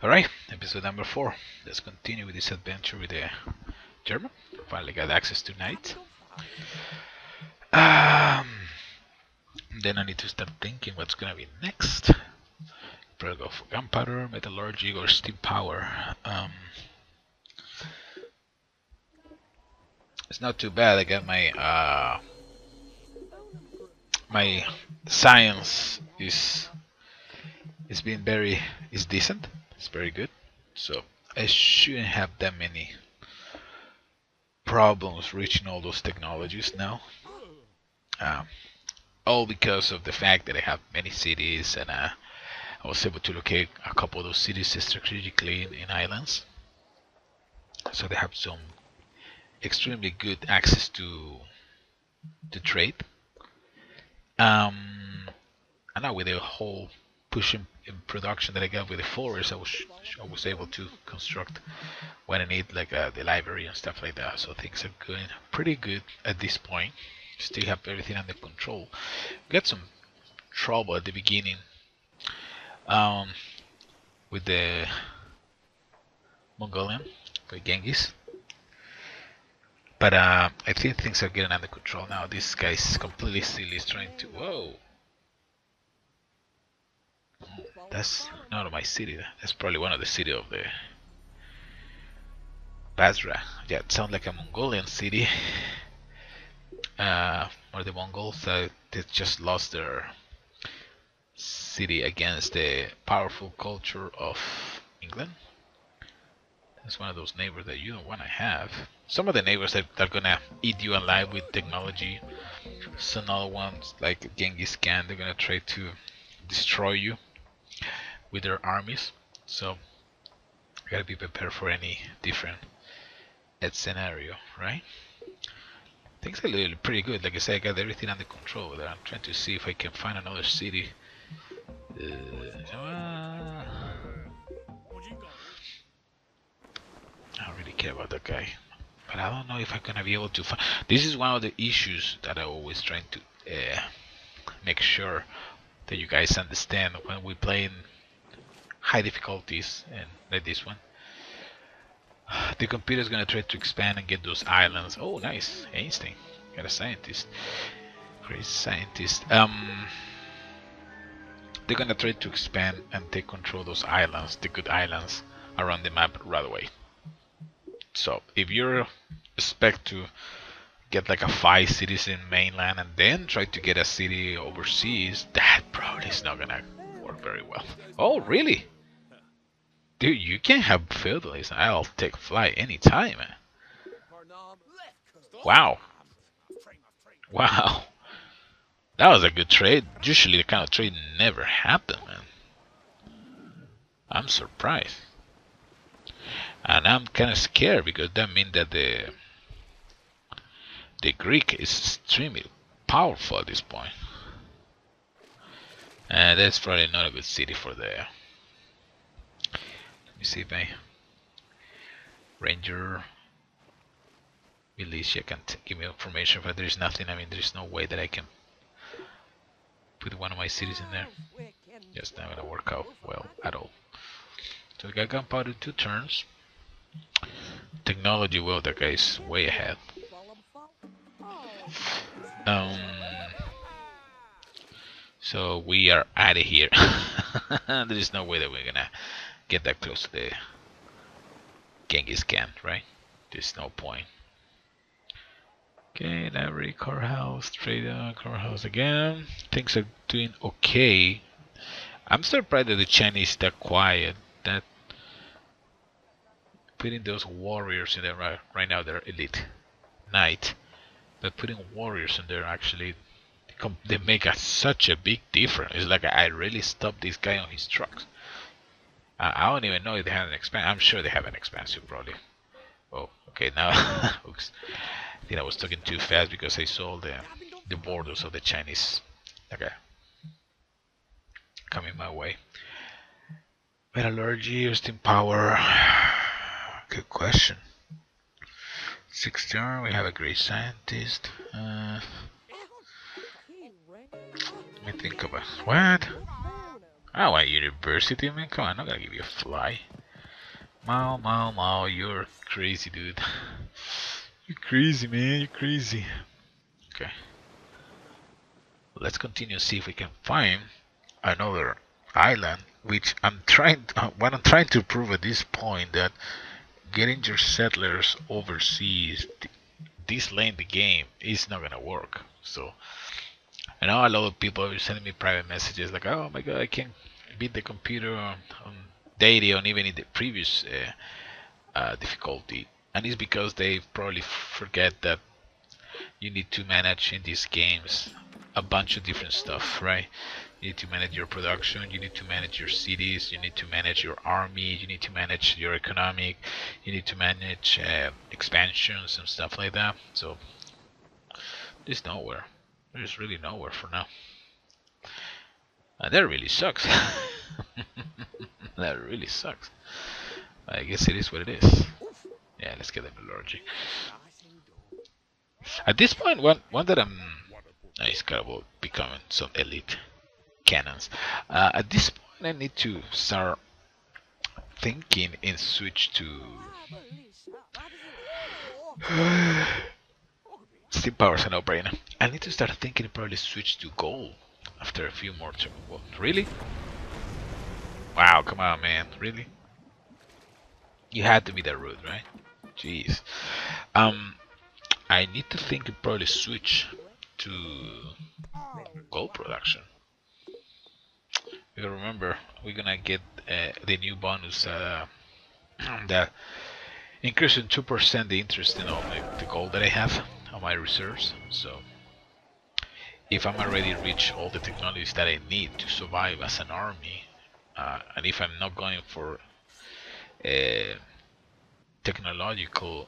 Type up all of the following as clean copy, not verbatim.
Alright, episode number 4. Let's continue with this adventure with the German. Finally got access to Knight. Then I need to start thinking what's gonna be next. Probably go for gunpowder, metallurgy, or steam power. It's not too bad. I got my science is being is decent. It's very good. So I shouldn't have that many problems reaching all those technologies now. All because of the fact that I have many cities, and I was able to locate a couple of those cities strategically in islands. So they have some extremely good access to trade. And now with the whole push in production that I got with the forest, I was able to construct when I need, like the library and stuff like that. So things are going pretty good at this point. Still have everything under control. Got some trouble at the beginning with the Mongolian, with Genghis. But I think things are getting under control now. This guy's completely silly. He's trying to... Whoa! That's not my city. That's probably one of the city of the Basra. Yeah, it sounds like a Mongolian city. Or the Mongols, they just lost their city against the powerful culture of England. That's one of those neighbors that you don't want to have. Some of the neighbors that are gonna eat you alive with technology. Some other ones, like Genghis Khan, they're gonna try to destroy you with their armies. So you gotta be prepared for any different scenario, right? Things are really pretty good. Like I said, I got everything under control there. I'm trying to see if I can find another city. I don't really care about that guy, but I don't know if I'm gonna be able to find. This is one of the issues that I always trying to make sure that you guys understand when we play in high difficulties, and like this one. The computer is gonna try to expand and get those islands. Oh, nice, Einstein, got a scientist, great scientist. They're gonna try to expand and take control of those islands, the good islands around the map right away. So if you expect to get like a 5 cities in mainland and then try to get a city overseas, that probably is not gonna work very well. Oh, really? Dude, you can't have feudalism. I'll take flight anytime, man. Wow. Wow. That was a good trade. Usually the kind of trade never happen, man. I'm surprised. And I'm kind of scared because that means that the Greek is extremely powerful at this point. And that's probably not a good city for the... Let me see if my Ranger militia can give me information, but there's nothing. I mean, there's no way that I can put one of my cities in there. Just not gonna work out well at all. So we got gunpowder 2 turns. Technology, well, that guy's way ahead. So we are out of here. There is no way that we're gonna get that close to the Genghis Khan, right? There's no point. Okay, library, courthouse, trader, courthouse again. Things are doing okay. I'm surprised that the Chinese are quiet. That putting those warriors in there right now, they're elite knight, but putting warriors in there actually they make such a big difference. It's like I really stopped this guy on his trucks. I don't even know if they have an expansion. I'm sure they have an expansion probably. Oh, okay, now oops. I think I was talking too fast because I saw the borders of the Chinese. Okay, coming my way. Metallurgy or steam power? Good question. 6th turn, we have a great scientist. Let me think about what? I want university, man. Come on, I'm not gonna give you a fly. Mao, Mao, Mao, you're crazy, dude. You're crazy, man. You're crazy. Okay. Let's continue and see if we can find another island. Which I'm trying. What I'm trying to prove at this point that getting your settlers overseas, this late in the game, is not gonna work. So I know a lot of people are sending me private messages like, "Oh my god, I can't beat the computer on daily, or even in the previous difficulty," and it's because they probably forget that you need to manage in these games a bunch of different stuff, right? You need to manage your production, you need to manage your cities, you need to manage your army, you need to manage your economic, you need to manage expansions and stuff like that. So there's nowhere. There's really nowhere for now. And that really sucks. That really sucks. I guess it is what it is. Yeah, let's get the metallurgy. At this point, one that I'm nice kind of becoming some elite cannons. At this point, I need to start thinking and switch to steam power's a no-brainer. I need to start thinking and probably switch to gold after a few more turns. Well, really? Wow, come on, man, really? You had to be that rude, right? Jeez. I need to think and probably switch to gold production. You gotta remember, we're gonna get the new bonus that increases 2% the interest in all the gold that I have on my reserves. So if I'm already reached all the technologies that I need to survive as an army, and if I'm not going for a technological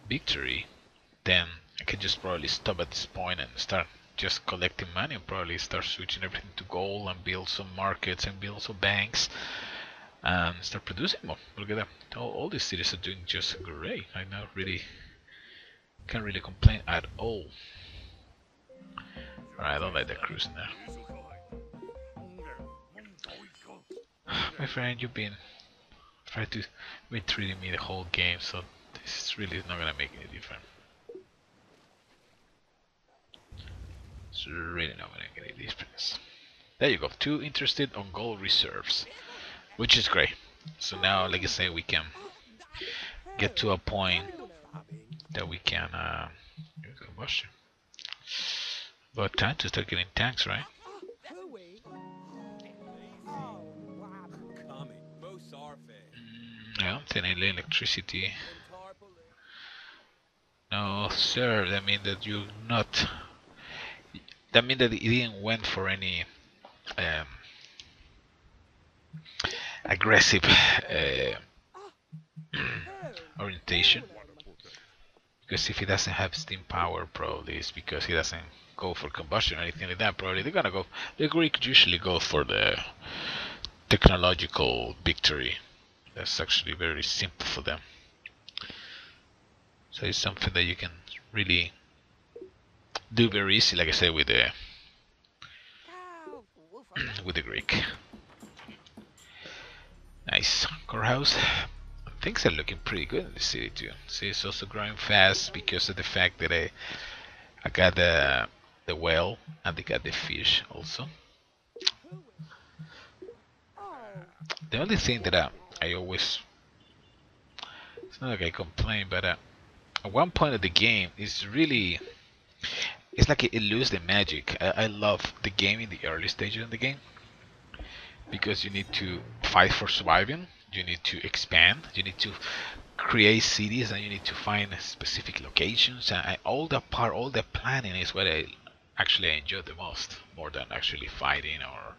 victory, then I can just probably stop at this point and start just collecting money and probably start switching everything to gold and build some markets and build some banks and start producing more. Look at that. All these cities are doing just great. I not really can't really complain at all. Alright, I don't like that cruise now. My friend, you've been trying to be treating me the whole game, so this is really not gonna make any difference. It's really not gonna make any difference. There you go. 2 interested on gold reserves, which is great. So now, like I say, we can get to a point that we can combustion. But time to start getting tanks, right? I don't think any electricity. No, sir. That means that you're not. That means that it didn't went for any aggressive orientation. Because if he doesn't have steam power, probably it's because he doesn't go for combustion or anything like that. Probably they're gonna go. The Greek usually go for the technological victory. That's actually very simple for them. So it's something that you can really do very easy, like I said, with the with the Greek. Nice courthouse. Things are looking pretty good in the city too. See, it's also growing fast because of the fact that I got the whale and they got the fish also. The only thing that I always, it's not like I complain, but at one point of the game is really, it's like it loses the magic. I love the game in the early stages of the game because you need to fight for surviving, you need to expand, you need to create cities, and you need to find specific locations. And all the planning is what I actually enjoy the most, more than actually fighting or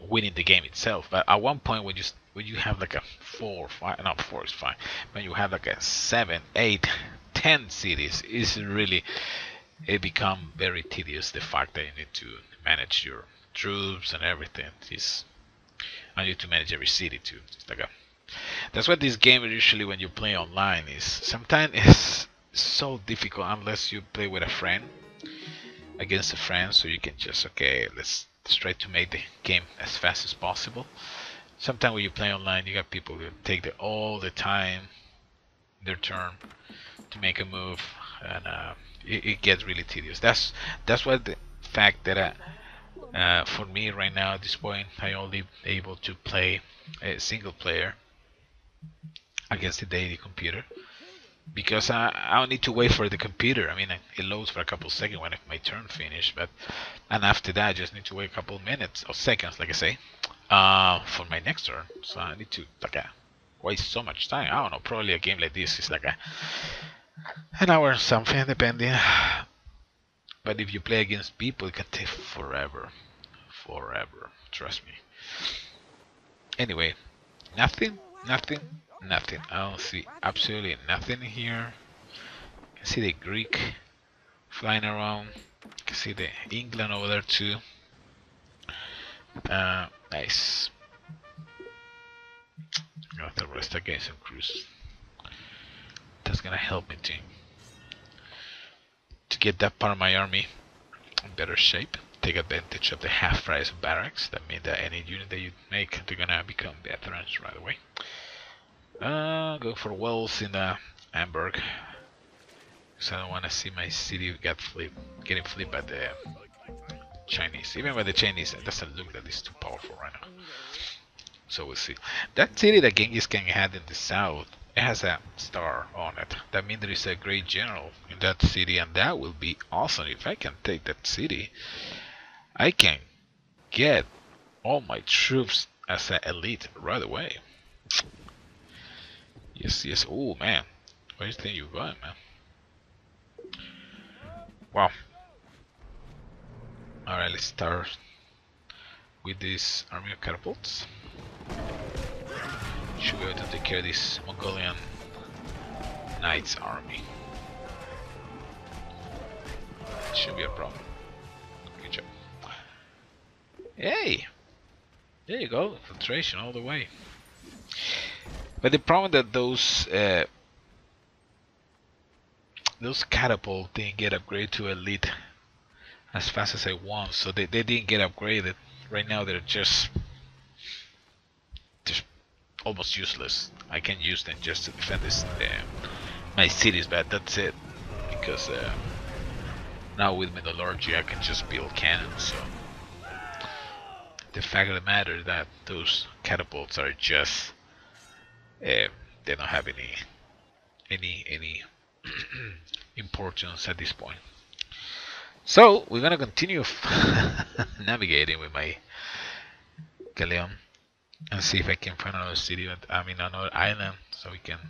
winning the game itself. But at one point, when you have like a 4, 5, not 4 is fine. When you have like a 7, 8, 10 cities, it become very tedious. The fact that you need to manage your troops and everything is, and you need to manage every city too. It's like that's what this game usually when you play online is. Sometimes it's so difficult unless you play with a friend, against a friend, so you can just, okay, let's try to make the game as fast as possible. sometimes when you play online, you got people who take all the time, their turn to make a move, and it gets really tedious. That's why the fact that for me right now at this point, I only able to play a single player against the daily computer, because I don't need to wait for the computer. I mean, it loads for a couple seconds when my turn finished, but and after that I just need to wait a couple minutes or seconds, like I say, for my next turn. So I need to waste so much time. I don't know, probably a game like this is like an hour or something, depending. But if you play against people, it can take forever. Forever. Trust me. Anyway, nothing. I don't see absolutely nothing here. You can see the Greek flying around. You can see the England over there too. Nice. I'm gonna throw rest against some cruise. That's gonna help me to get that part of my army in better shape. Take advantage of the half price of barracks. That means that any unit that you make, they're gonna become veterans right away. Go for wells in Hamburg, because I don't want to see my city getting flipped by the Chinese. Even by the Chinese, it doesn't look that it's too powerful right now. So we'll see. That city that Genghis Khan had in the south, it has a star on it. That means there is a great general in that city, and that will be awesome. If I can take that city, I can get all my troops as an elite right away. Yes. Oh man, where do you think you're going, man? Wow. Alright, let's start with this army of catapults. Should be able to take care of this Mongolian Knights army. Should be a problem. Good job. Hey! There you go, infiltration all the way. But the problem that those catapult didn't get upgraded to elite as fast as I want, so they didn't get upgraded. Right now they're just almost useless. I can use them just to defend my cities, but that's it. Because now with metallurgy I can just build cannons. So the fact of the matter is that those catapults are just they don't have any importance at this point. So we're gonna continue navigating with my galleon and see if I can find another city. I mean another island, so we can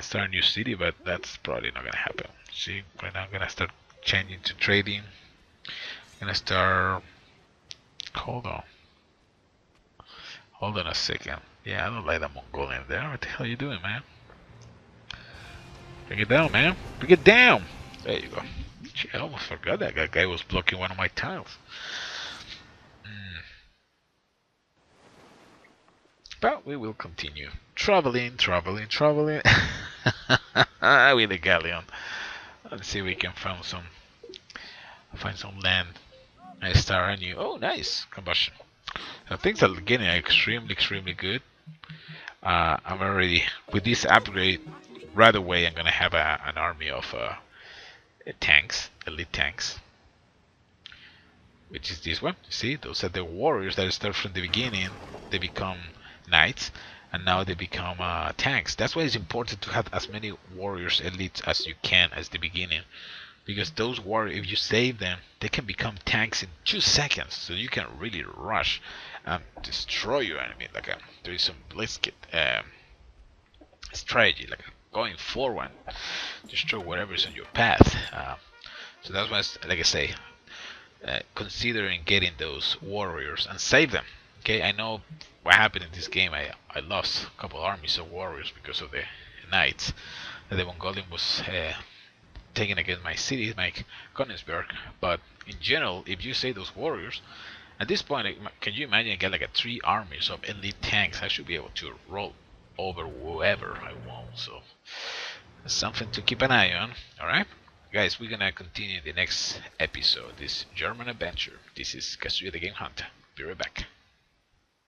start a new city. But that's probably not gonna happen. See, right now I'm gonna start changing to trading. I'm gonna start. Hold on a second. Yeah, I don't like that Mongolian there. What the hell are you doing, man? Bring it down, man. Bring it down. There you go. Gee, I almost forgot that guy was blocking one of my tiles. But we will continue traveling with the galleon. Let's see if we can find some land and start a new. Oh, nice combustion. So things are getting extremely good. I'm already with this upgrade right away. I'm gonna have an army of tanks, elite tanks, which is this one. See, those are the warriors that start from the beginning. They become knights, and now they become tanks. That's why it's important to have as many warriors elites as you can as the beginning, because those warriors, if you save them, they can become tanks in 2 seconds. So you can really rush and destroy your enemy. Like there is some blitzkrieg strategy, like going forward, destroy whatever is on your path. So that's why, like I say, considering getting those warriors and save them. Okay, I know what happened in this game. I lost a couple armies of warriors because of the knights that the Mongolian was taking against my city, my Königsberg. But in general, if you save those warriors, at this point, can you imagine I get like 3 armies of elite tanks? I should be able to roll over whoever I want. So that's something to keep an eye on. All right, Guys, we're gonna continue the next episode, this German adventure. This is Kazuya the Game Hunter. Be right back.